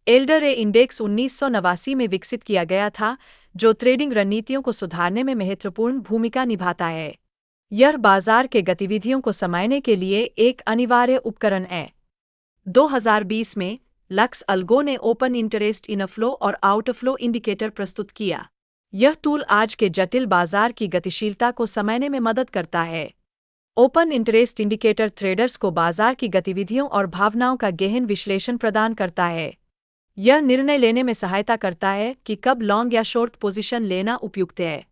Elder रे index 1989 में विकसित किया गया था, जो ट्रेडिंग रणनीतियों को सुधारने में महत्वपूर्ण भूमिका निभाता है। यह बाजार के गतिविधियों को समझने के लिए एक अनिवार्य उपकरण है। 2020 में लक्स अल्गो ने ओपन इंटरेस्ट इनफ्लो और आउटफ्लो इंडिकेटर प्रस्तुत किया। यह टूल आज के जटिल बाजार की गतिशीलता को समझने में मदद करता है। ओपन इंटरेस्ट इंडिकेटर ट्रेडर्स को बाजार की गतिविधियों और भावनाओं का गहन विश्लेषण प्रदान करता है। यह निर्णय लेने में सहायता करता है कि कब लॉन्ग या शॉर्ट पोजीशन लेना उपयुक्त है।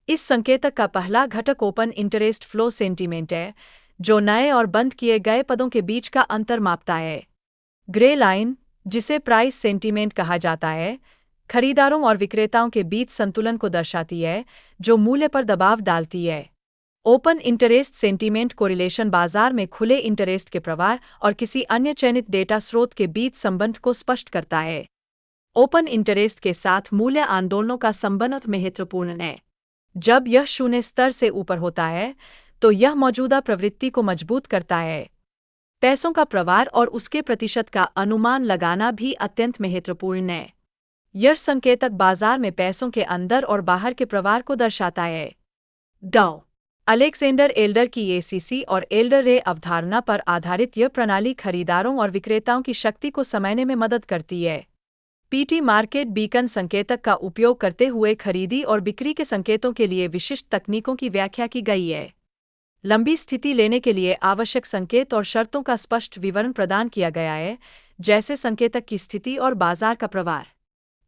इस संकेतक का पहला घटक ओपन इंटरेस्ट फ्लो सेंटीमेंट है, जो नए और बंद किए गए पदों के बीच का अंतर मापता है। ग्रे लाइन, जिसे प्राइस सेंटीमेंट कहा जाता है, खरीदारों और विक्रेताओं के बीच संतुलन को दर्शाती है, जो मूल्य पर दबाव डालती है। ओपन इंटरेस्ट सेंटीमेंट कोरिलेशन बाजार में खुले इंटरेस्ट के प्रवाह और किसी अन्य चयनित डेटा स्रोत के बीच संबंध को स्पष्ट करता है। ओपन इंटरेस्ट के साथ मूल्य आंदोलनों का संबंध महत्वपूर्ण है। जब यह शून्य स्तर से ऊपर होता है, तो यह मौजूदा प्रवृत्ति को मजबूत करता है। पैसों का प्रवाह और उसके प्रतिशत का अनुमान लगाना भी अत्यंत महत्वपूर्ण है। यह संकेतक बाजार में पैसों के अंदर और बाहर के प्रवाह को दर्शाता है। डाउ अलेक्जेंडर एल्डर की एसीसी और एल्डर रे अवधारणा पर आधारित यह प्रणाली खरीदारों और विक्रेताओं की शक्ति को समझने में मदद करती है। पीटी मार्केट बीकन संकेतक का उपयोग करते हुए खरीदी और बिक्री के संकेतों के लिए विशिष्ट तकनीकों की व्याख्या की गई है। लंबी स्थिति लेने के लिए आवश्यक संकेत और शर्तों का स्पष्ट विवरण प्रदान किया गया है, जैसे संकेतक की स्थिति और बाजार का प्रवाह।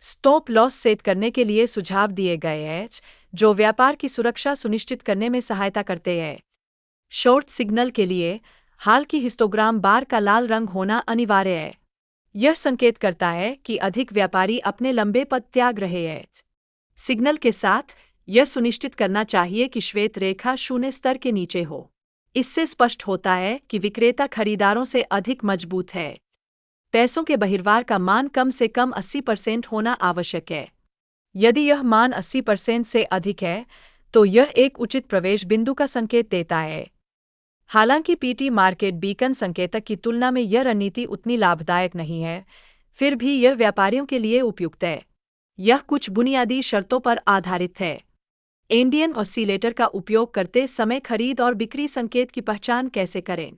स्टॉप लॉस सेट करने के लिए सुझाव दिए गए हैं, जो व्यापार की सुरक्षा सुनिश्चित करने में सहायता करते हैं। शॉर्ट सिग्नल के लिए हाल की हिस्टोग्राम बार का लाल रंग होना अनिवार्य है। यह संकेत करता है कि अधिक व्यापारी अपने लंबे पद त्याग रहे हैं। सिग्नल के साथ यह सुनिश्चित करना चाहिए कि श्वेत रेखा शून्य स्तर के नीचे हो। इससे स्पष्ट होता है कि विक्रेता खरीदारों से अधिक मजबूत है। पैसों के बहिर्वाह का मान कम से कम 80% होना आवश्यक है। यदि यह मान 80% से अधिक है, तो यह एक उचित प्रवेश बिंदु का संकेत देता है। हालांकि पीटी मार्केट बीकन संकेतक की तुलना में यह रणनीति उतनी लाभदायक नहीं है, फिर भी यह व्यापारियों के लिए उपयुक्त है। यह कुछ बुनियादी शर्तों पर आधारित है। इंडियन ऑसिलेटर का उपयोग करते समय खरीद और बिक्री संकेत की पहचान कैसे करें?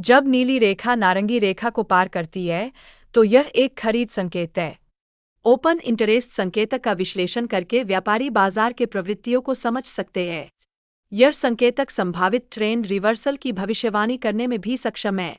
जब नीली रेखा नारंगी रेखा को पार करती है, तो यह एक खरीद संकेत है। ओपन इंटरेस्ट संकेतक का विश्लेषण करके व्यापारी बाजार के प्रवृत्तियों को समझ सकते हैं। यह संकेतक संभावित ट्रेंड रिवर्सल की भविष्यवाणी करने में भी सक्षम है।